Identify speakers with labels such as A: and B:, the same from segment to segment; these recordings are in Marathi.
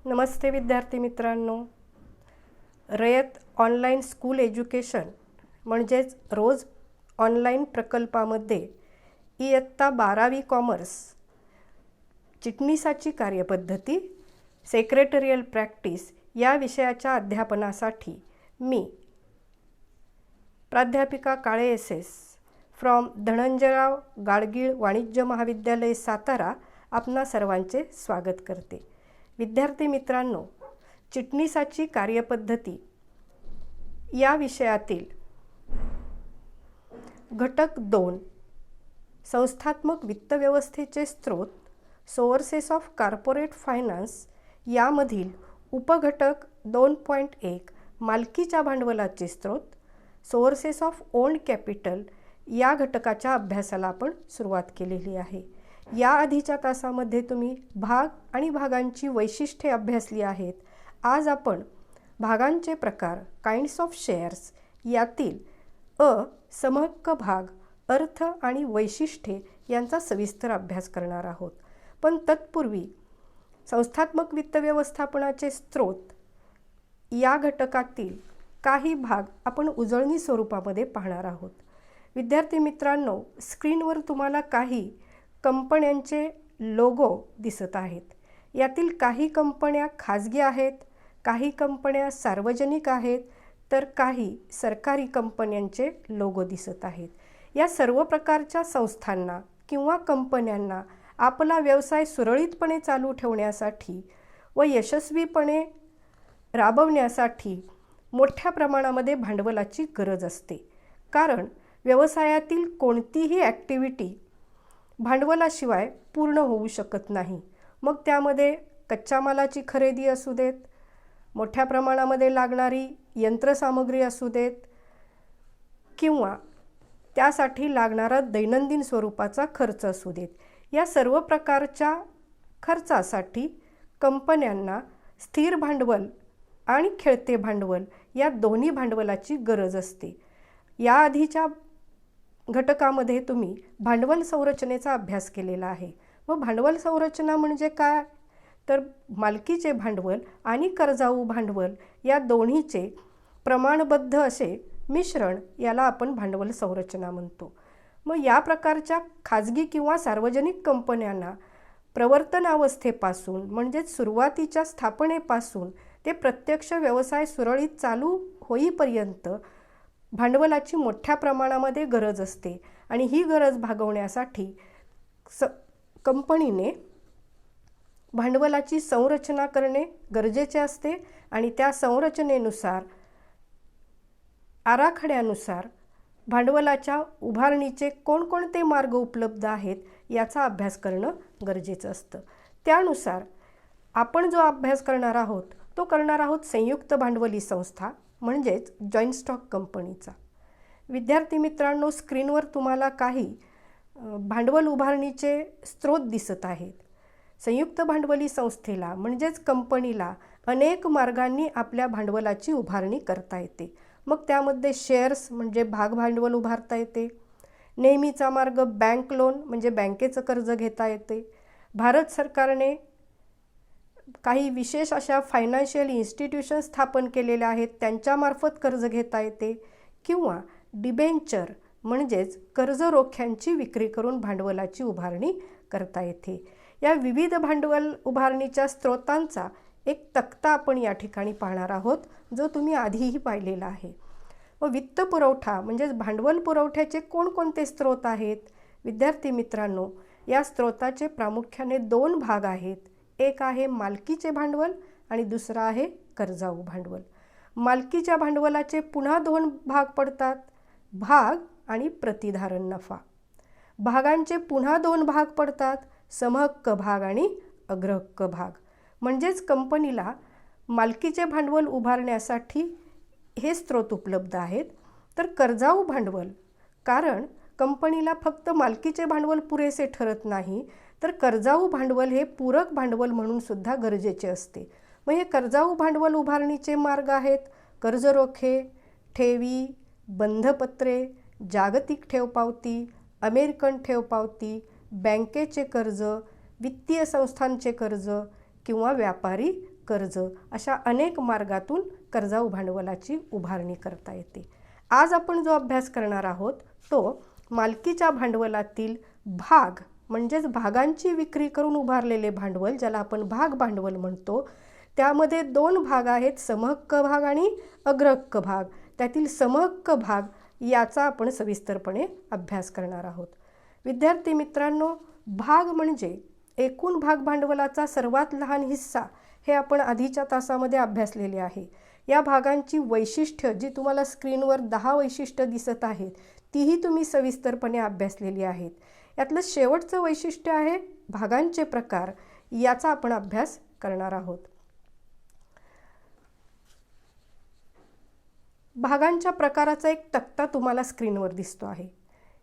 A: नमस्ते विद्यार्थी मित्रांनो. रयत ऑनलाईन स्कूल एज्युकेशन म्हणजेच रोज ऑनलाईन प्रकल्पामध्ये इयत्ता 12वी कॉमर्स चिटणीसाची कार्यपद्धती सेक्रेटरियल प्रॅक्टिस या विषयाच्या अध्यापनासाठी मी प्राध्यापिका काळे एस फ्रॉम धनंजयराव गाडगीळ वाणिज्य महाविद्यालय सातारा आपणा सर्वांचे स्वागत करते. विद्यार्थी मित्रांनो, चिटणीसाची कार्यपद्धती या विषयातील घटक 2 संस्थात्मक वित्तव्यवस्थेचे स्रोत सोर्सेस ऑफ कॉर्पोरेट फायनान्स यामधील उपघटक 2.1 मालकीच्या भांडवलाचे स्रोत सोर्सेस ऑफ ओन्ड कॅपिटल या घटकाच्या अभ्यासाला आपण सुरुवात केलेली आहे. या आधीच्या तासामध्ये तुम्ही भाग आणि भागांची वैशिष्ट्ये अभ्यासली आहेत. आज आपण भागांचे प्रकार काइंड्स ऑफ शेअर्स यातील समहक्क भाग, अर्थ आणि वैशिष्ट्ये यांचा सविस्तर अभ्यास करणार आहोत. पण तत्पूर्वी संस्थात्मक वित्त व्यवस्थापनाचे स्रोत या घटकातील काही भाग आपण उजळणी स्वरूपामध्ये पाहणार आहोत. विद्यार्थी मित्रांनो, स्क्रीनवर तुम्हाला काही कंपन्यांचे लोगो दिसत आहेत. यातील काही कंपन्या खाजगी आहेत, काही कंपन्या सार्वजनिक आहेत, तर काही सरकारी कंपन्यांचे लोगो दिसत आहेत. या सर्व प्रकारच्या संस्थांना किंवा कंपन्यांना आपला व्यवसाय सुरळीतपणे चालू ठेवण्यासाठी व यशस्वीपणे राबवण्यासाठी मोठ्या प्रमाणामध्ये भांडवलाची गरज असते. कारण व्यवसायातील कोणतीही ॲक्टिव्हिटी भांडवलाशिवाय पूर्ण होऊ शकत नाही. मग त्यामध्ये कच्च्या मालाची खरेदी असू देत, मोठ्या प्रमाणामध्ये लागणारी यंत्रसामग्री असू देत, किंवा त्यासाठी लागणारा दैनंदिन स्वरूपाचा खर्च असू देत, या सर्व प्रकारच्या खर्चासाठी कंपन्यांना स्थिर भांडवल आणि खेळते भांडवल या दोन्ही भांडवलाची गरज असते. याआधीच्या घटकामध्ये तुम्ही भांडवल संरचनेचा अभ्यास केलेला आहे. व भांडवल संरचना म्हणजे काय, तर मालकीचे भांडवल आणि कर्जाऊ भांडवल या दोन्हीचे प्रमाणबद्ध असे मिश्रण याला आपण भांडवल संरचना म्हणतो. मग या प्रकारच्या खाजगी किंवा सार्वजनिक कंपन्यांना प्रवर्तनावस्थेपासून म्हणजेच सुरुवातीच्या स्थापनेपासून ते प्रत्यक्ष व्यवसाय सुरळीत चालू होईपर्यंत भांडवलाची मोठ्या प्रमाणामध्ये गरज असते. आणि ही गरज भागवण्यासाठी कंपनीने भांडवलाची संरचना करणे गरजेचे असते. आणि त्या संरचनेनुसार आराखड्यानुसार भांडवलाच्या उभारणीचे कोणकोणते मार्ग उपलब्ध आहेत याचा अभ्यास करणं गरजेचं असतं. त्यानुसार आपण जो अभ्यास करणार आहोत तो करणार आहोत संयुक्त भांडवली संस्था म्हणजेच जॉईंट स्टॉक कंपनीचा. विद्यार्थी मित्रांनो, स्क्रीनवर तुम्हाला काही भांडवल उभारणीचे स्रोत दिसत आहेत. संयुक्त भांडवली संस्थेला म्हणजेच कंपनीला अनेक मार्गांनी आपल्या भांडवलाची उभारणी करता येते. मग त्यामध्ये शेअर्स म्हणजे भाग भांडवल उभारता येते. नेहमीचा मार्ग बँक लोन म्हणजे बँकेचं कर्ज घेता येते. भारत सरकारने काही विशेष अशा फायनान्शियल इन्स्टिट्यूशन स्थापन केलेल्या आहेत, त्यांच्यामार्फत कर्ज घेता येते. किंवा डिबेंचर म्हणजेच कर्ज रोख्यांची विक्री करून भांडवलाची उभारणी करता येते. या विविध भांडवल उभारणीच्या स्रोतांचा एक तक्ता आपण या ठिकाणी पाहणार आहोत, जो तुम्ही आधीही पाहिलेला आहे. व वित्त पुरवठा म्हणजेच भांडवल पुरवठ्याचे कोणकोणते स्रोत आहेत. विद्यार्थी मित्रांनो, या स्रोताचे प्रामुख्याने 2 भाग आहेत. एक आहे मालकीचे भांडवल आणि दुसरा आहे कर्जाऊ भांडवल. मालकीच्या भांडवलाचे पुन्हा 2 भाग पडतात, भाग आणि प्रतिधारण नफा. भागांचे पुन्हा 2 भाग पडतात, समहक्क भाग आणि अग्रहक्क भाग. म्हणजेच कंपनीला मालकीचे भांडवल उभारण्यासाठी हे स्रोत उपलब्ध आहेत. तर कर्जाऊ भांडवल, कारण कंपनीला फक्त मालकीचे भांडवल पुरेसे ठरत नाही, तर कर्जाऊ भांडवल हे पूरक भांडवल म्हणून सुद्धा गरजेचे असते. मग हे कर्जाऊ भांडवल उभारणीचे मार्ग आहेत कर्ज रोखे, ठेवी, बंधपत्रे, जागतिक ठेवपावती, अमेरिकन ठेवपावती, बँकेचे कर्ज, वित्तीय संस्थांचे कर्ज किंवा व्यापारी कर्ज अशा अनेक मार्गातून कर्जाऊ भांडवलाची उभारणी करता येते. आज आपण जो अभ्यास करणार आहोत तो मालकीच्या भांडवलातील भाग म्हणजेच भागांची विक्री करून उभारलेले भांडवल, ज्याला आपण भाग भांडवल म्हणतो. त्यामध्ये 2 भाग आहेत, समहक्क भाग आणि अग्रहक्क भाग. त्यातील समहक्क भाग याचा आपण सविस्तरपणे अभ्यास करणार आहोत. विद्यार्थी मित्रांनो, भाग म्हणजे एकूण भाग भांडवलाचा सर्वात लहान हिस्सा हे आपण आधीच्या तासामध्ये अभ्यासलेले आहे. या भागांची वैशिष्ट्य जी तुम्हाला स्क्रीनवर 10 वैशिष्ट्य दिसत आहेत तीही तुम्ही सविस्तरपणे अभ्यासलेली आहेत. यातलं शेवटचं वैशिष्ट्य आहे भागांचे प्रकार. याचा आपण अभ्यास करणार आहोत. भागांच्या प्रकाराचा एक तक्ता तुम्हाला स्क्रीनवर दिसतो आहे.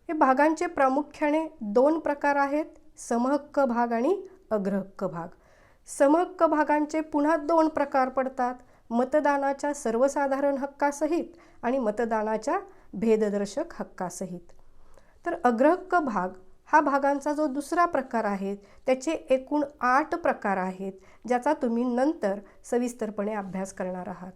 A: हे भागांचे प्रामुख्याने 2 प्रकार आहेत, समहक्क भाग आणि अग्रहक्क भाग. समहक्क भागांचे पुन्हा 2 प्रकार पडतात, मतदानाच्या सर्वसाधारण हक्कासहित आणि मतदानाच्या भेददर्शक हक्कासहित. तर अग्रहक्क भाग हा भागांचा जो दुसरा प्रकार आहे, त्याचे एकूण 8 प्रकार आहेत, ज्याचा तुम्ही नंतर सविस्तरपणे अभ्यास करणार आहात.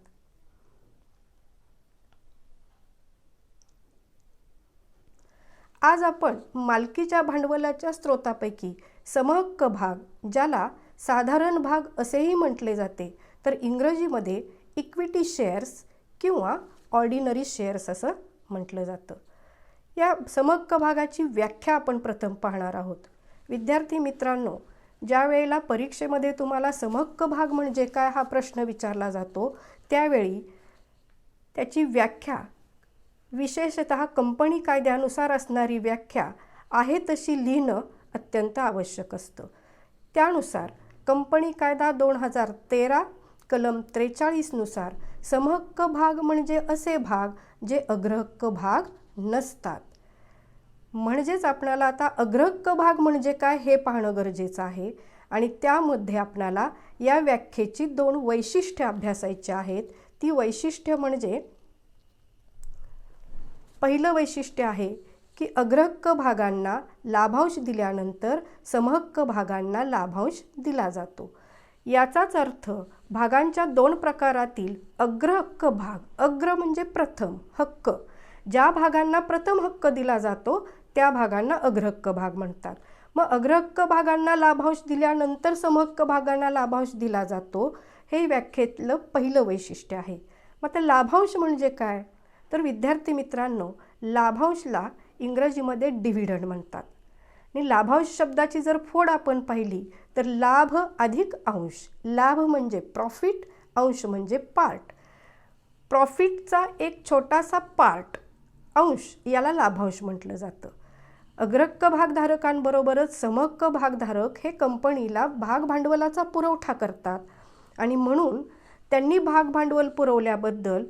A: आज आपण मालकीच्या भांडवलाच्या स्रोतापैकी समहक्क भाग, ज्याला साधारण भाग असेही म्हटले जाते, तर इंग्रजीमध्ये इक्विटी शेअर्स किंवा ऑर्डिनरी शेअर्स असं म्हटलं जातं. या समहक्क भागाची व्याख्या आपण प्रथम पाहणार आहोत. विद्यार्थी मित्रांनो, ज्या वेळेला परीक्षेमध्ये तुम्हाला समहक्क भाग म्हणजे काय हा प्रश्न विचारला जातो, त्यावेळी त्याची व्याख्या, विशेषतः कंपनी कायद्यानुसार असणारी व्याख्या आहे तशी लिहिणं अत्यंत आवश्यक असतं. त्यानुसार कंपनी कायदा 2013 कलम 43 नुसार समहक्क भाग म्हणजे असे भाग जे अग्रहक्क भाग नसतात. म्हणजेच आपल्याला आता अग्रहक्क भाग म्हणजे काय हे पाहणं गरजेचं आहे आणि त्यामध्ये आपल्याला या व्याख्येची 2 वैशिष्ट्ये अभ्यासायची आहेत. ती वैशिष्ट्य म्हणजे, पहिलं वैशिष्ट्य आहे की अग्रहक्क भागांना लाभांश दिल्यानंतर समहक्क भागांना लाभांश दिला जातो. याचाच अर्थ भागांच्या 2 प्रकारातील अग्रहक्क भाग, अग्र म्हणजे प्रथम, हक्क, ज्या भागांना प्रथम हक्क दिला जातो त्या भागांना अग्रहक्क भाग म्हणतात. मग अग्रहक्क भागांना लाभांश दिल्यानंतर समहक्क भागांना लाभांश दिला जातो, हे व्याख्येतलं पहिलं वैशिष्ट्य आहे. मग आता लाभांश म्हणजे काय? तर विद्यार्थी मित्रांनो, लाभांशला इंग्रजीमध्ये डिव्हिडंड म्हणतात. आणि लाभांश शब्दाची जर फोड आपण पाहिली तर लाभ अधिक अंश, लाभ म्हणजे प्रॉफिट, अंश म्हणजे पार्ट. प्रॉफिटचा एक छोटासा पार्ट, अंश, याला लाभांश म्हटलं जातं. अग्रहक्क भागधारकांबरोबरच समहक्क भागधारक हे कंपनीला भाग भांडवलाचा पुरवठा करतात आणि म्हणून त्यांनी भाग भांडवल पुरवल्याबद्दल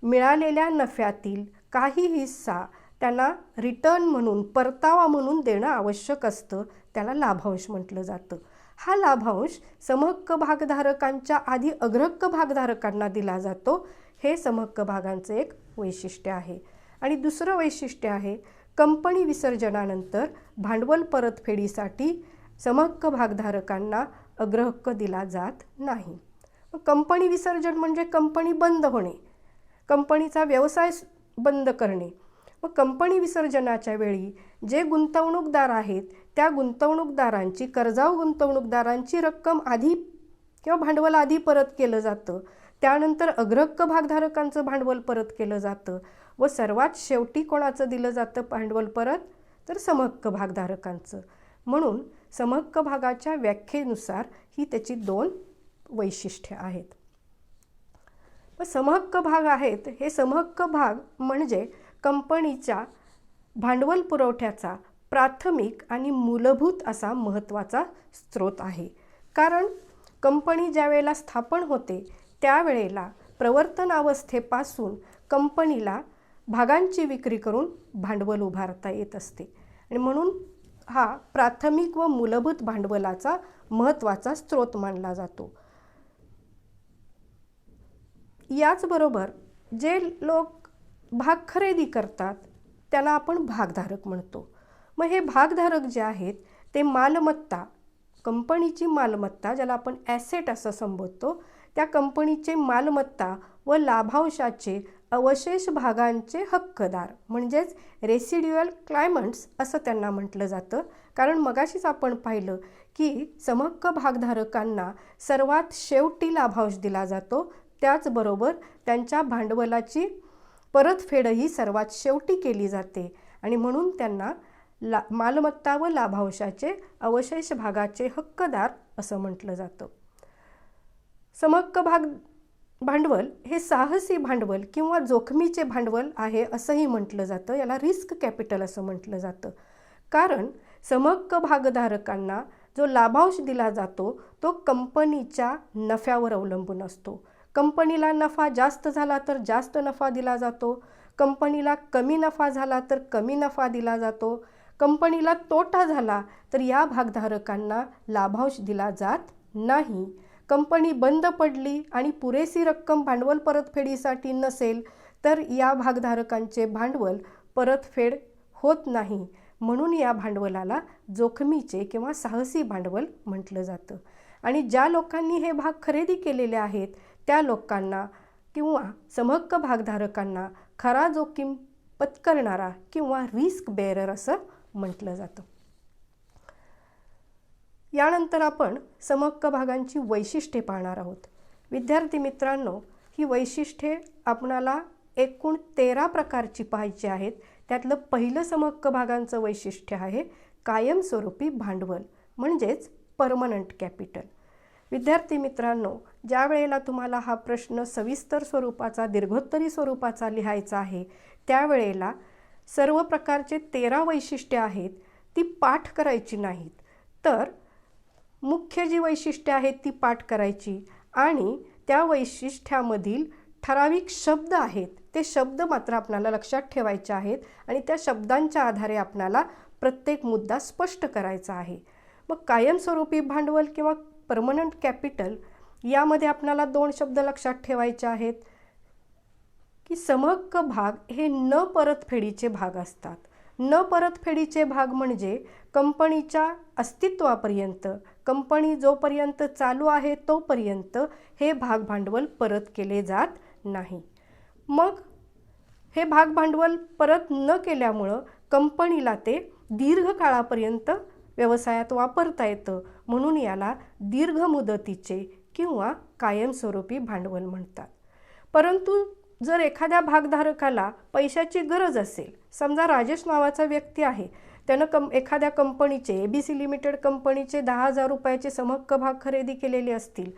A: मिळालेल्या नफ्यातील काही हिस्सा त्यांना रिटर्न म्हणून, परतावा म्हणून देणं आवश्यक असतं. त्याला लाभांश म्हटलं जातं. हा लाभांश समहक्क भागधारकांच्या आधी अग्रहक्क भागधारकांना दिला जातो. हे समहक्क भागांचे एक वैशिष्ट्य आहे. आणि दुसरं वैशिष्ट्य आहे, कंपनी विसर्जनानंतर भांडवल परतफेडीसाठी समहक्क भागधारकांना अग्रहक्क दिला जात नाही. कंपनी विसर्जन म्हणजे कंपनी बंद होणे, कंपनीचा व्यवसाय बंद करणे. मग कंपनी विसर्जनाच्या वेळी जे गुंतवणूकदार आहेत त्या गुंतवणूकदारांची, कर्जाऊ गुंतवणूकदारांची रक्कम आधी किंवा भांडवल आधी परत केलं जातं. त्यानंतर अग्रहक्क भागधारकांचं भांडवल परत केलं जातं व सर्वात शेवटी कोणाचं दिलं जातं भांडवल परत? तर समहक्क भागधारकांचं. म्हणून समहक्क भागाच्या व्याख्येनुसार ही त्याची 2 वैशिष्ट्ये आहेत. समहक्क भाग आहेत, हे समहक्क भाग म्हणजे कंपनीच्या भांडवल पुरवठ्याचा प्राथमिक आणि मूलभूत असा महत्त्वाचा स्रोत आहे. कारण कंपनी ज्या वेळेला स्थापन होते त्यावेळेला प्रवर्तनावस्थेपासून कंपनीला भागांची विक्री करून भांडवल उभारता येत असते आणि म्हणून हा प्राथमिक व मूलभूत भांडवलाचा महत्त्वाचा स्रोत मानला जातो. याचबरोबर जे लोक भाग खरेदी करतात त्याला आपण भागधारक म्हणतो. मग हे भागधारक जे आहेत ते मालमत्ता, कंपनीची मालमत्ता, ज्याला आपण ॲसेट असं संबोधतो, त्या कंपनीचे मालमत्ता व लाभांशाचे अवशेष भागांचे हक्कदार म्हणजेच रेसिड्युअल क्लायमंट्स असं त्यांना म्हटलं जातं. कारण मगाशीच आपण पाहिलं की समहक्क भागधारकांना सर्वात शेवटी लाभांश दिला जातो, त्याचबरोबर त्यांच्या भांडवलाची परतफेडही सर्वात शेवटी केली जाते आणि म्हणून त्यांना मालमत्ता व लाभांशाचे अवशेष भागाचे हक्कदार असं म्हटलं जातं. समहक्क भांडवल हे साहसी भांडवल किंवा जोखमीचे भांडवल आहे असंही म्हटलं जातं. याला रिस्क कॅपिटल असं म्हटलं जातं. कारण समहक्क भागधारकांना जो लाभांश दिला जातो तो कंपनीच्या नफ्यावर अवलंबून असतो. कंपनीला नफा जास्त झाला तर जास्त नफा दिला जातो, कंपनीला कमी नफा झाला तर कमी नफा दिला जातो, कंपनीला तोटा झाला तर या भागधारकांना लाभांश दिला जात नाही. कंपनी बंद पडली आणि पुरेशी रक्कम भांडवल परतफेडीसाठी नसेल तर या भागधारकांचे भांडवल परतफेड होत नाही. म्हणून या भांडवलाला जोखमीचे किंवा साहसी भांडवल म्हटलं जातं. आणि ज्या लोकांनी हे भाग खरेदी केलेले आहेत त्या लोकांना किंवा समहक्क भागधारकांना खरा जोखीम पत्करणारा किंवा रिस्क बेअरर असं म्हटलं जातं. यानंतर आपण समहक्क भागांची वैशिष्ट्ये पाहणार आहोत. विद्यार्थी मित्रांनो, ही वैशिष्ट्ये आपणाला एकूण 13 प्रकारची पाहायची आहेत. त्यातलं पहिलं समहक्क भागांचं वैशिष्ट्य आहे कायमस्वरूपी भांडवल म्हणजेच परमनंट कॅपिटल. विद्यार्थी मित्रांनो, ज्या वेळेला तुम्हाला हा प्रश्न सविस्तर स्वरूपाचा दीर्घोत्तरी स्वरूपाचा लिहायचा आहे त्यावेळेला सर्व प्रकारचे 13 वैशिष्ट्ये आहेत ती पाठ करायची नाहीत, तर मुख्य जी वैशिष्ट्ये आहेत ती पाठ करायची आणि त्या वैशिष्ट्यामधील ठराविक शब्द आहेत ते शब्द मात्र आपल्याला लक्षात ठेवायचे आहेत आणि त्या शब्दांच्या आधारे आपल्याला प्रत्येक मुद्दा स्पष्ट करायचा आहे. मग कायमस्वरूपी भांडवल किंवा परमनंट कॅपिटल यामध्ये आपल्याला 2 शब्द लक्षात ठेवायचे आहेत की समहक्क भाग हे न परतफेडीचे भाग असतात. न परतफेडीचे भाग म्हणजे कंपनीच्या अस्तित्वापर्यंत, कंपनी जोपर्यंत चालू आहे तोपर्यंत हे भाग भांडवल परत केले जात नाही. मग हे भाग भांडवल परत न केल्यामुळं कंपनीला ते दीर्घ काळापर्यंत व्यवसायात वापरता येतं, म्हणून याला दीर्घ मुदतीचे किंवा कायमस्वरूपी भांडवल म्हणतात. परंतु जर एखाद्या भागधारकाला पैशाची गरज असेल, समजा राजेश नावाचा व्यक्ती आहे, त्यानं एखाद्या कंपनीचे ABC लिमिटेड कंपनीचे 10,000 रुपयाचे समहक्क भाग खरेदी केलेले असतील,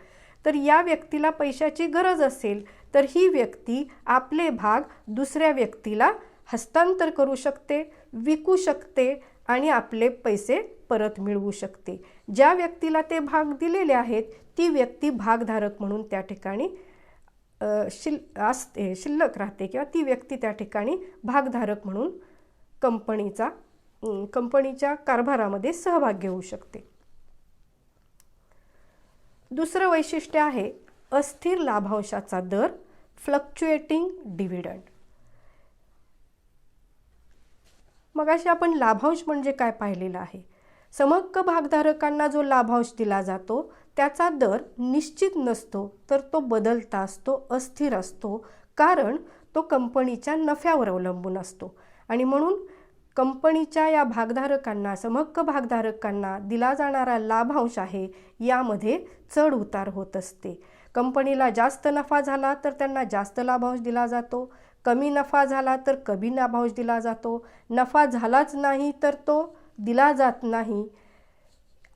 A: तर या व्यक्तीला पैशाची गरज असेल तर ही व्यक्ती आपले भाग दुसऱ्या व्यक्तीला हस्तांतर करू शकते, विकू शकते आणि आपले पैसे परत मिळवू शकते. ज्या व्यक्तीला ते भाग दिलेले आहेत ती व्यक्ती भागधारक म्हणून त्या ठिकाणी शिल्लक राहते किंवा ती व्यक्ती त्या ठिकाणी भागधारक म्हणून कंपनीच्या कारभारामध्ये सहभाग घेऊ शकते. दुसरं वैशिष्ट्य आहे अस्थिर लाभांशाचा दर, फ्लक्च्युएटिंग डिव्हिडंड. मगाशी आपण लाभांश म्हणजे काय पाहिलेलं आहे. समहक्क भागधारकांना जो लाभांश दिला जातो त्याचा दर निश्चित नसतो, तर तो बदलता असतो, अस्थिर असतो, कारण तो कंपनीच्या नफ्यावर अवलंबून असतो. आणि म्हणून कंपनीच्या या भागधारकांना, समहक्क भागधारकांना दिला जाणारा लाभांश आहे यामध्ये चढ उतार होत असते. कंपनीला जास्त नफा झाला तर त्यांना जास्त लाभांश दिला जातो, कमी नफा झाला तर कमी लाभांश दिला जातो, नफा झालाच नाही तर तो दिला जात नाही.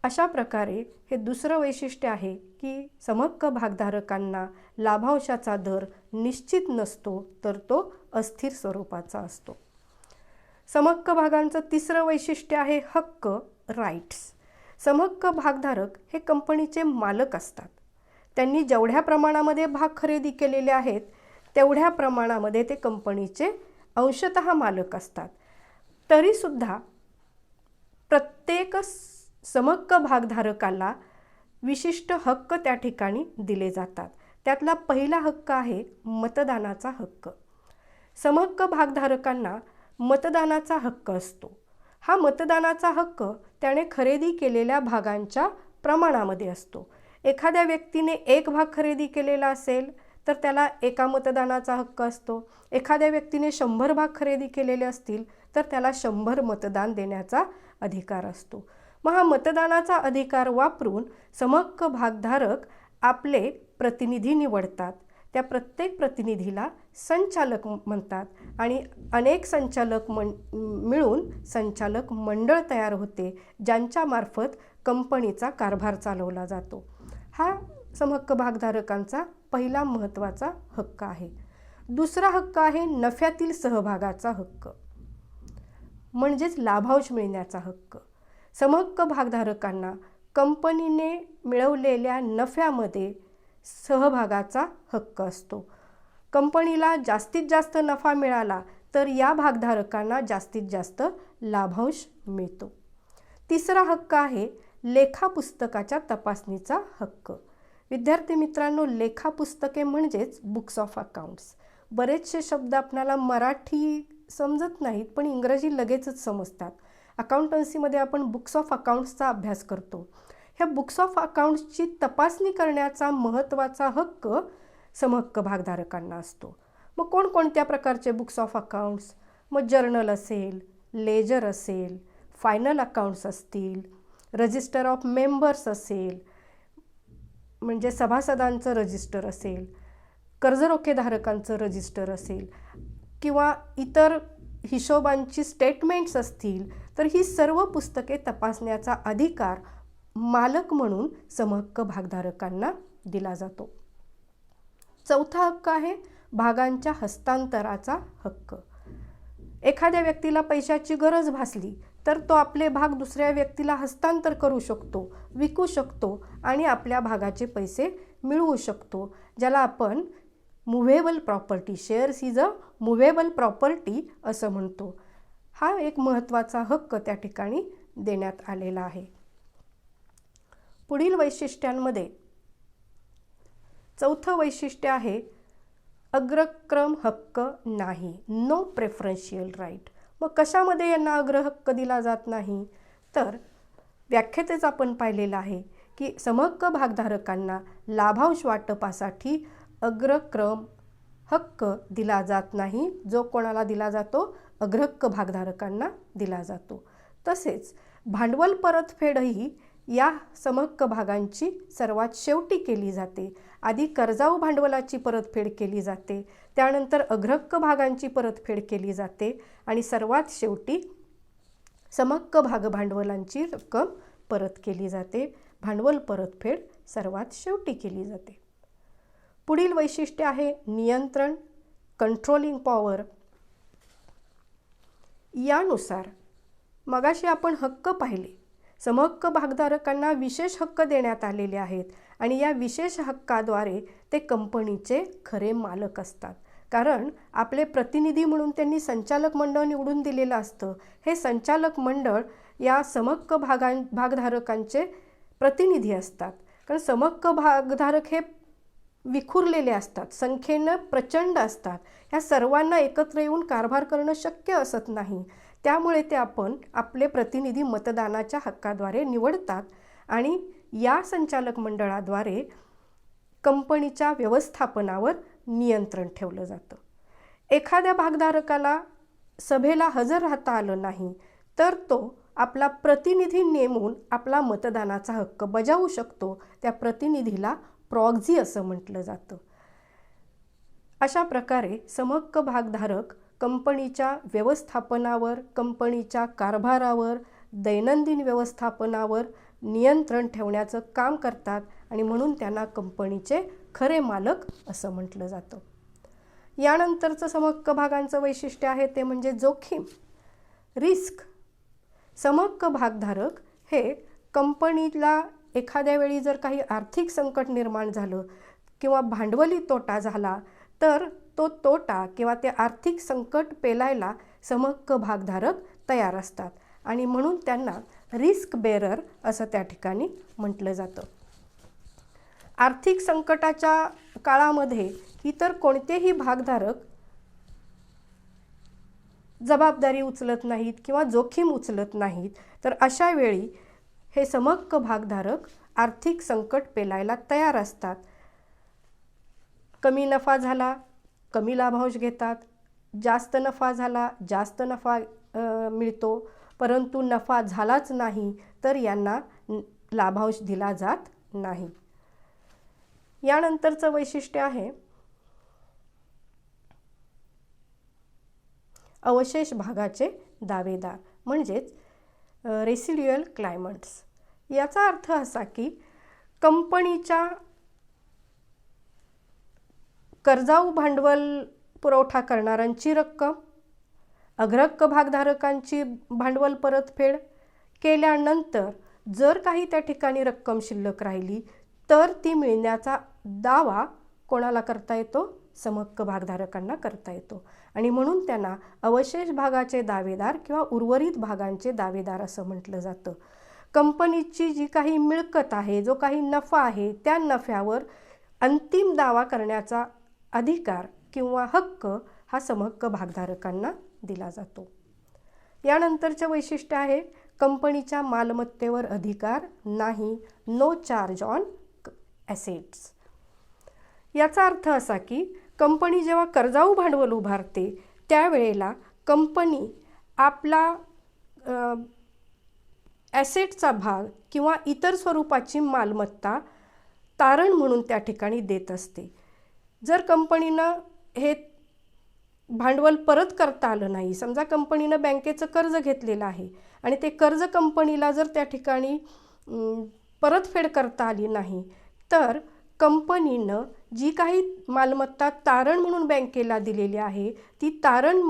A: अशा प्रकारे हे दुसरं वैशिष्ट्य आहे की समहक्क भागधारकांना लाभांशाचा दर निश्चित नसतो, तर तो अस्थिर स्वरूपाचा असतो. समहक्क भागांचं तिसरं वैशिष्ट्य आहे हक्क, राईट्स. समहक्क भागधारक हे कंपनीचे मालक असतात. त्यांनी जेवढ्या प्रमाणामध्ये भाग खरेदी केलेले आहेत तेवढ्या प्रमाणामध्ये ते कंपनीचे अंशतः मालक असतात. तरीसुद्धा प्रत्येक समहक्क भागधारकाला विशिष्ट हक्क त्या ठिकाणी दिले जातात. त्यातला पहिला हक्क आहे मतदानाचा हक्क. समहक्क भागधारकांना मतदानाचा हक्क असतो. हा मतदानाचा हक्क त्याने खरेदी केलेल्या भागांच्या प्रमाणामध्ये असतो. एखाद्या व्यक्तीने एक भाग खरेदी केलेला असेल तर त्याला एका मतदानाचा हक्क असतो. एखाद्या व्यक्तीने 100 भाग खरेदी केलेले असतील तर त्याला 100 मतदान देण्याचा अधिकार असतो. मग हा मतदानाचा अधिकार वापरून समहक्क भागधारक आपले प्रतिनिधी निवडतात. त्या प्रत्येक प्रतिनिधीला संचालक म्हणतात आणि अनेक संचालक मिळून संचालक मंडळ तयार होते, ज्यांच्यामार्फत कंपनीचा कारभार चालवला जातो. हा समहक्क भागधारकांचा पहिला महत्त्वाचा हक्क आहे. दुसरा हक्क आहे नफ्यातील सहभागाचा हक्क, म्हणजेच लाभांश मिळण्याचा हक्क. समहक्क भागधारकांना कंपनीने मिळवलेल्या नफ्यामध्ये सहभागाचा हक्क असतो. कंपनीला जास्तीत जास्त नफा मिळाला तर या भागधारकांना जास्तीत जास्त लाभांश मिळतो. तिसरा हक्क आहे लेखापुस्तकाच्या तपासणीचा हक्क. विद्यार्थी मित्रांनो, लेखापुस्तके म्हणजेच बुक्स ऑफ अकाउंट्स. बरेचसे शब्द आपल्याला मराठी समजत नाहीत पण इंग्रजी लगेचच समजतात. अकाउंटन्सीमध्ये आपण बुक्स ऑफ अकाउंट्सचा अभ्यास करतो. ह्या बुक्स ऑफ अकाउंट्सची तपासणी करण्याचा महत्त्वाचा हक्क समहक्क भागधारकांना असतो. मग कोणकोणत्या प्रकारचे बुक्स ऑफ अकाउंट्स? मग जर्नल असेल, लेजर असेल, फायनल अकाउंट्स असतील, रजिस्टर ऑफ मेंबर्स असेल, म्हणजे सभासदांचं रजिस्टर असेल, कर्जरोखेधारकांचं रजिस्टर असेल किंवा इतर हिशोबांची स्टेटमेंट्स असतील, तर ही सर्व पुस्तके तपासण्याचा अधिकार मालक म्हणून समहक्क भागधारकांना दिला जातो. चौथा हक्क आहे भागांच्या हस्तांतराचा हक्क. एखाद्या व्यक्तीला पैशाची गरज भासली तर तो आपले भाग दुसऱ्या व्यक्तीला हस्तांतर करू शकतो, विकू शकतो आणि आपल्या भागाचे पैसे मिळवू शकतो, ज्याला आपण movable property, shares is a movable property असं म्हणतो. हा एक महत्त्वाचा हक्क त्या ठिकाणी देण्यात आलेला आहे. पुढील वैशिष्ट्यांमध्ये चौथं वैशिष्ट्य आहे अग्रक्रम हक्क नाही, नो प्रेफरन्शियल राईट. मग कशामध्ये यांना अग्रहक्क दिला जात नाही? तर व्याख्येतच आपण पाहिलेलं आहे की समहक्क भागधारकांना लाभांश वाटपासाठी अग्रक्रम हक्क दिला जात नाही, जो कोणाला दिला जातो? अग्रहक्क भागधारकांना दिला जातो. तसेच भांडवल परतफेडही या समहक्क भागांची सर्वात शेवटी केली जाते. आधी कर्जाऊ भांडवलाची परतफेड केली जाते, त्यानंतर अग्रहक्क भागांची परतफेड केली जाते आणि सर्वात शेवटी समहक्क भाग भांडवलांची रक्कम परत केली जाते. भांडवल परतफेड सर्वात शेवटी केली जाते. पुढील वैशिष्ट्य आहे नियंत्रण, कंट्रोलिंग पॉवर. यानुसार मगाशी आपण हक्क पाहिले, समहक्क भागधारकांना विशेष हक्क देण्यात आलेले आहेत आणि या विशेष हक्काद्वारे ते कंपनीचे खरे मालक असतात. कारण आपले प्रतिनिधी म्हणून त्यांनी संचालक मंडळ निवडून दिलेलं असतं. हे संचालक मंडळ या समहक्क भागधारकांचे प्रतिनिधी असतात. कारण समहक्क भागधारक हे विखुरलेले असतात, संख्येनं प्रचंड असतात. ह्या सर्वांना एकत्र येऊन कारभार करणं शक्य असत नाही. त्यामुळे ते आपले प्रतिनिधी मतदानाच्या हक्काद्वारे निवडतात आणि या संचालक मंडळाद्वारे कंपनीच्या व्यवस्थापनावर नियंत्रण ठेवलं जातं. एखाद्या भागधारकाला सभेला हजर राहता आलं नाही तर तो आपला प्रतिनिधी नेमून आपला मतदानाचा हक्क बजावू शकतो. त्या प्रतिनिधीला प्रॉक्झी असं म्हटलं जातं. अशा प्रकारे समहक्क भागधारक कंपनीच्या व्यवस्थापनावर, कंपनीच्या कारभारावर, दैनंदिन व्यवस्थापनावर नियंत्रण ठेवण्याचं काम करतात आणि म्हणून त्यांना कंपनीचे खरे मालक असं म्हटलं जातं. यानंतरचं समहक्क भागांचं वैशिष्ट्य आहे ते म्हणजे जोखीम, रिस्क. समहक्क भागधारक हे कंपनीला एखाद्या वेळी जर काही आर्थिक संकट निर्माण झालं किंवा भांडवली तोटा झाला तर तो तोटा किंवा ते आर्थिक संकट पेलायला समहक्क भागधारक तयार असतात आणि म्हणून त्यांना रिस्क बेरर असं त्या ठिकाणी म्हटलं जातं. आर्थिक संकटाच्या काळामध्ये इतर कोणतेही भागधारक जबाबदारी उचलत नाहीत किंवा जोखीम उचलत नाहीत, तर अशा वेळी हे समहक्क भागधारक आर्थिक संकट पेलायला तयार असतात. कमी नफा झाला कमी लाभांश घेतात, जास्त नफा झाला जास्त नफा मिळतो, परंतु नफा झालाच नाही तर यांना लाभांश दिला जात नाही. यानंतरचं वैशिष्ट्य आहे अवशेष भागाचे दावेदार म्हणजेच रेसिड्युअल क्लायमंट्स. याचा अर्थ असा की कंपनीच्या कर्जाऊ भांडवल पुरवठा करणाऱ्यांची रक्कम, अग्रहक्क भागधारकांची भांडवल परतफेड केल्यानंतर जर काही त्या ठिकाणी रक्कम शिल्लक राहिली तर ती मिळण्याचा दावा कोणाला करता येतो? समहक्क भागधारकांना करता येतो. आणि म्हणून त्यांना अवशेष भागाचे दावेदार किंवा उर्वरित भागांचे दावेदार असं म्हटलं जातं. कंपनीची जी काही मिळकत आहे, जो काही नफा आहे, त्या नफ्यावर अंतिम दावा करण्याचा अधिकार किंवा हक्क हा समहक्क भागधारकांना दिला जातो. यानंतरचे वैशिष्ट्य आहे कंपनीच्या मालमत्तेवर अधिकार नाही, नो चार्ज ऑन ॲसेट्स. याचा अर्थ असा की कंपनी जेव्हा कर्जाऊ भांडवल उभारते त्यावेळेला कंपनी आपला ॲसेटचा भाग किंवा इतर स्वरूपाची मालमत्ता तारण म्हणून त्या ठिकाणी देत असते. जर कंपनीनं हे भांडवल परत करता आलं नाही, समजा कंपनीनं बँकेचं कर्ज घेतलेलं आहे आणि ते कर्ज कंपनीला जर त्या ठिकाणी परतफेड करता आली नाही तर कंपनीनं जी काही मालमत्ता तारण म्हणून बँकेला दिलेली आहे ती तारण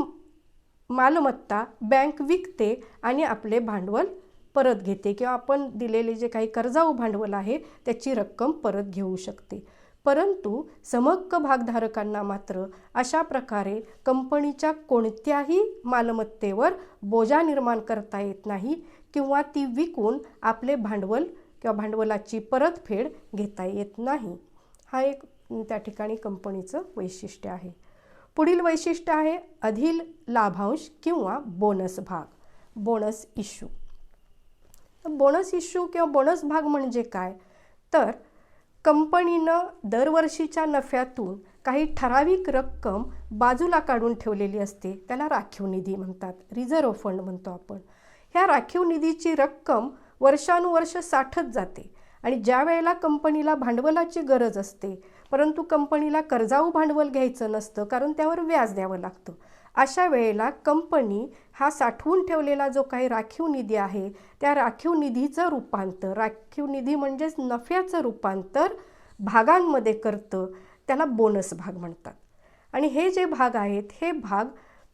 A: मालमत्ता बँक विकते आणि आपले भांडवल परत घेते किंवा आपण दिलेले जे काही कर्जाऊ भांडवल आहे त्याची रक्कम परत घेऊ शकते. परंतु समहक्क भागधारकांना मात्र अशा प्रकारे कंपनीच्या कोणत्याही मालमत्तेवर बोजा निर्माण करता येत नाही किंवा ती विकून आपले भांडवल किंवा भांडवलाची परतफेड घेता येत नाही. हा एक त्या ठिकाणी कंपनीचं वैशिष्ट्य आहे. पुढील वैशिष्ट्य आहे अधिक लाभांश किंवा बोनस भाग, बोनस इश्यू. बोनस इश्यू किंवा बोनस भाग म्हणजे काय तर कंपनीनं दरवर्षीच्या नफ्यातून काही ठराविक रक्कम बाजूला काढून ठेवलेली असते, त्याला राखीव निधी म्हणतात, रिझर्व्ह फंड म्हणतो आपण. ह्या राखीव निधीची रक्कम वर्षानुवर्ष साठत जाते आणि ज्या वेळेला कंपनीला भांडवलाची गरज असते परंतु कंपनीला कर्जाऊ भांडवल घ्यायचं नसतं कारण त्यावर व्याज द्यावं लागतं, अशा वेळेला कंपनी हा साठवून ठेवलेला जो काही राखीव निधी आहे त्या राखीव निधीचं रूपांतर, राखीव निधी म्हणजेच नफ्याचं रूपांतर भागांमध्ये करतं, त्याला बोनस भाग म्हणतात. आणि हे जे भाग आहेत हे भाग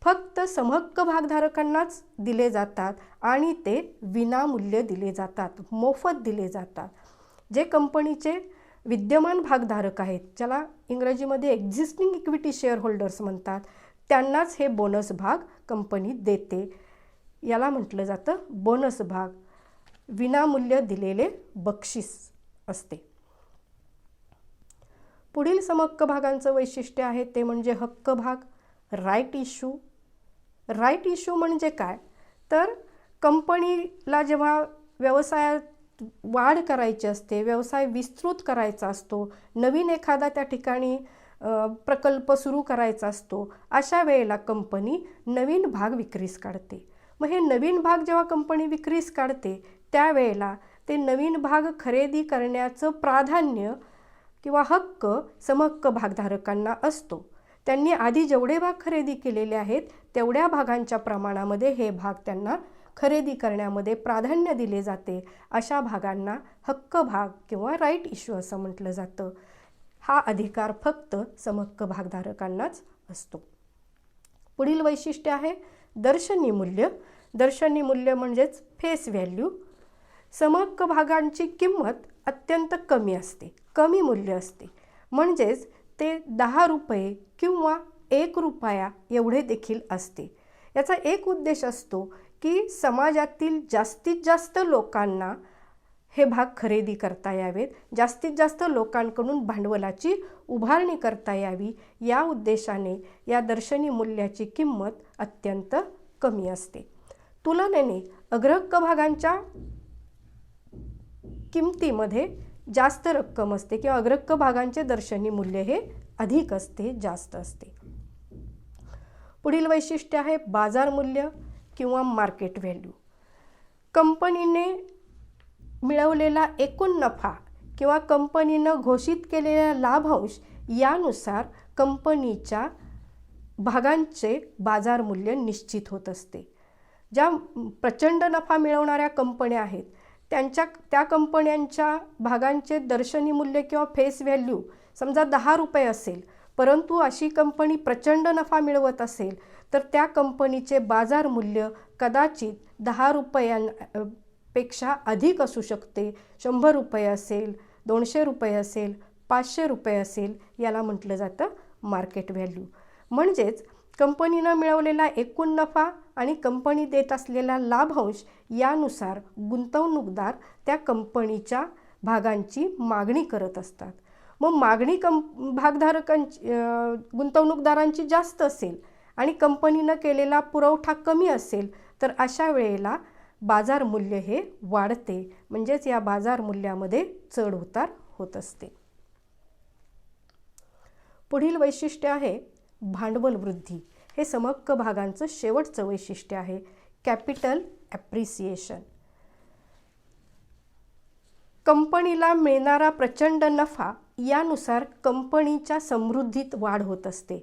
A: फक्त समहक्क भागधारकांनाच दिले जातात आणि ते विनामूल्य दिले जातात, मोफत दिले जातात. जे कंपनीचे विद्यमान भागधारक आहेत ज्याला इंग्रजीमध्ये एक्झिस्टिंग इक्विटी शेअर होल्डर्स म्हणतात त्यांनाच हे बोनस भाग कंपनी देते. याला म्हटलं जातं बोनस भाग, विनामूल्य दिलेले बक्षीस असते. पुढील समहक्क भागांचं वैशिष्ट्य आहे ते म्हणजे हक्क भाग, राईट इश्यू. राईट इश्यू म्हणजे काय तर कंपनीला जेव्हा व्यवसायात वाढ करायची असते, व्यवसाय विस्तृत करायचा असतो, नवीन एखादा त्या ठिकाणी प्रकल्प सुरू करायचा असतो, अशा वेळेला कंपनी नवीन भाग विक्रीस काढते. मग हे नवीन भाग जेव्हा कंपनी विक्रीस काढते त्यावेळेला ते नवीन भाग खरेदी करण्याचं प्राधान्य किंवा हक्क समहक्क भागधारकांना असतो. त्यांनी आधी जेवढे भाग खरेदी केलेले आहेत तेवढ्या भागांच्या प्रमाणामध्ये हे भाग त्यांना खरेदी करण्यामध्ये प्राधान्य दिले जाते. अशा भागांना हक्क भाग किंवा राईट इश्यू असं म्हटलं जातं. हा अधिकार फक्त समहक्क भागधारकांनाच असतो. पुढील वैशिष्ट्य आहे दर्शनी मूल्य. दर्शनी मूल्य म्हणजेच फेस व्हॅल्यू. समहक्क भागांची किंमत अत्यंत कमी असते, कमी मूल्य असते, म्हणजेच ते 10 रुपये किंवा 1 रुपया एवढे देखील असते. याचा एक उद्देश असतो की समाजातील जास्तीत जास्त लोकांना हे भाग खरेदी करता यावेत, जास्तीत जास्त लोकांकडून भांडवलाची उभारणी करता यावी, या उद्देशाने या दर्शनी मूल्याची किंमत अत्यंत कमी असते. तुलनेने अग्रहक्क भागांच्या किमतीमध्ये जास्त रक्कम असते किंवा अग्रक्क भागांचे दर्शनी मूल्य हे अधिक असते, जास्त असते. पुढील वैशिष्ट्य आहे बाजार मूल्य किंवा मार्केट व्हॅल्यू. कंपनीने मिळवलेला एकूण नफा किंवा कंपनीनं घोषित केलेला लाभांश यानुसार कंपनीच्या भागांचे बाजार मूल्य निश्चित होत असते. ज्या प्रचंड नफा मिळवणाऱ्या कंपन्या आहेत त्या कंपन्यांच्या भागांचे दर्शनी मूल्य किंवा फेस व्हॅल्यू समजा 10 रुपये असेल, परंतु अशी कंपनी प्रचंड नफा मिळवत असेल तर त्या कंपनीचे बाजार मूल्य कदाचित 10 रुपयांपेक्षा अधिक असू शकते. 100 रुपये असेल, 200 रुपये असेल, 500 रुपये असेल, याला म्हटलं जातं मार्केट व्हॅल्यू. म्हणजेच कंपनीनं मिळवलेला एकूण नफा आणि कंपनी देत असलेला लाभांश यानुसार गुंतवणूकदार त्या कंपनीच्या भागांची मागणी करत असतात. मग मागणी गुंतवणूकदारांची जास्त असेल आणि कंपनीनं केलेला पुरवठा कमी असेल तर अशा वेळेला बाजार मूल्य हे वाढते. म्हणजेच या बाजार मूल्यामध्ये चढ उतार होत असते. पुढील वैशिष्ट्य आहे भांडवल वृद्धी. हे समहक्क भागांचं शेवटचं वैशिष्ट्य आहे, कॅपिटल ॲप्रिसिएशन. कंपनीला मिळणारा प्रचंड नफा यानुसार कंपनीच्या समृद्धीत वाढ होत असते.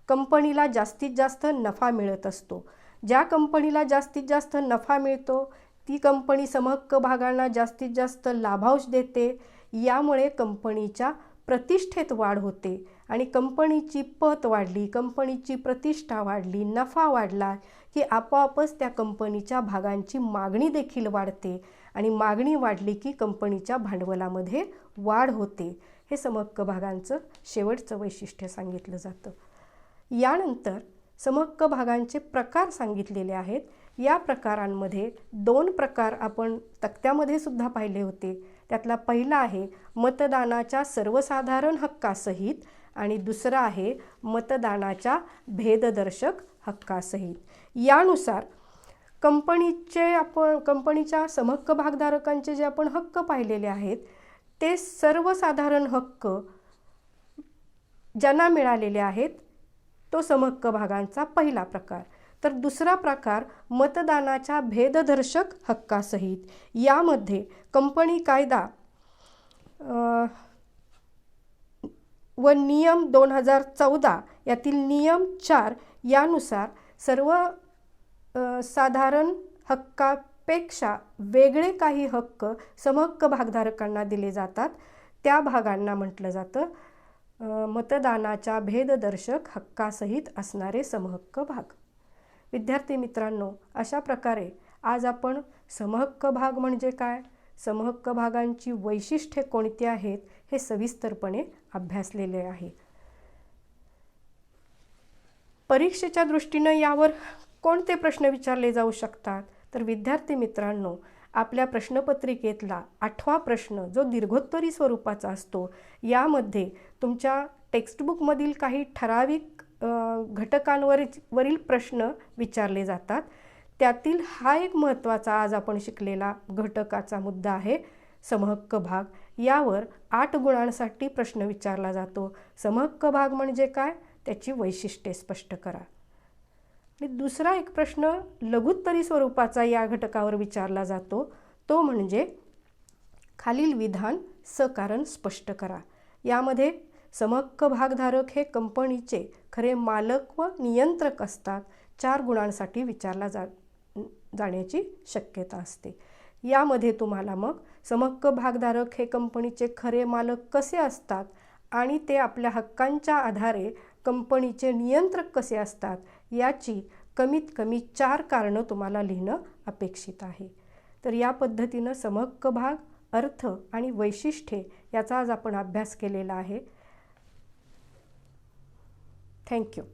A: कंपनीला जास्तीत जास्त नफा मिळत असतो. ज्या कंपनीला जास्तीत जास्त नफा मिळतो ती कंपनी समहक्क भागांना जास्तीत जास्त लाभांश देते. यामुळे कंपनीच्या प्रतिष्ठेत वाढ होते आणि कंपनीची पत वाढली, कंपनीची प्रतिष्ठा वाढली, नफा वाढला की आपोआपच त्या कंपनीच्या भागांची मागणी देखील वाढते आणि मागणी वाढली की कंपनीच्या भांडवलामध्ये वाढ होते. हे समहक्क भागांचं शेवटचं वैशिष्ट्य सांगितलं जातं. यानंतर समहक्क भागांचे प्रकार सांगितलेले आहेत. या प्रकारांमध्ये 2 प्रकार आपण तक्त्यामध्ये सुद्धा पाहिले होते. त्यातला पहिला आहे मतदानाच्या सर्वसाधारण हक्कासहित आणि दुसरा आहे मतदानाच्या भेददर्शक हक्कासहित. यानुसार कंपनीच्या समहक्क भागधारकांचे जे आपण हक्क पाहिलेले आहेत ते सर्वसाधारण हक्क ज्यांना मिळालेले आहेत तो समहक्क भागांचा पहिला प्रकार. तर दुसरा प्रकार मतदानाच्या भेददर्शक हक्कासहित. यामध्ये कंपनी कायदा व नियम 2014 यातील नियम 4 यानुसार सर्व साधारण हक्कापेक्षा वेगळे काही हक्क समहक्क भागधारकांना दिले जातात. त्या भागांना म्हटलं जातं मतदानाच्या भेददर्शक हक्कासहित असणारे समहक्क भाग. विद्यार्थी मित्रांनो, अशा प्रकारे आज आपण समहक्क भाग म्हणजे काय, समहक्क भागांची वैशिष्ट्ये कोणती आहेत हे सविस्तरपणे अभ्यासलेले आहे. परीक्षेच्या दृष्टीने यावर कोणते प्रश्न विचारले जाऊ शकतात तर विद्यार्थी मित्रांनो, आपल्या प्रश्नपत्रिकेतला 8वा प्रश्न जो दीर्घोत्तरी स्वरूपाचा असतो यामध्ये तुमच्या टेक्स्टबुकमधील काही ठराविक घटकांवरील प्रश्न विचारले जातात. त्यातील हा एक महत्त्वाचा आज आपण शिकलेला घटकाचा मुद्दा आहे समहक्क भाग. यावर 8 गुणांसाठी प्रश्न विचारला जातो. समहक्क भाग म्हणजे काय, त्याची वैशिष्ट्ये स्पष्ट करा. आणि दुसरा एक प्रश्न लघुत्तरी स्वरूपाचा या घटकावर विचारला जातो, तो म्हणजे खालील विधान सकारण स्पष्ट करा. यामध्ये समहक्क भागधारक हे कंपनीचे खरे मालक व नियंत्रक असतात. 4 गुणांसाठी विचारला जाण्याची शक्यता असते. यामध्ये तुम्हाला मग समहक्क भागधारक हे कंपनीचे खरे मालक कसे असतात आणि ते आपल्या हक्कांच्या आधारे कंपनीचे नियंत्रक कसे असतात याची कमीत कमी 4 कारणं तुम्हाला लिहिणं अपेक्षित आहे. तर या पद्धतीनं समहक्क भाग, अर्थ आणि वैशिष्ट्ये याचा आज आपण अभ्यास केलेला आहे. थँक्यू.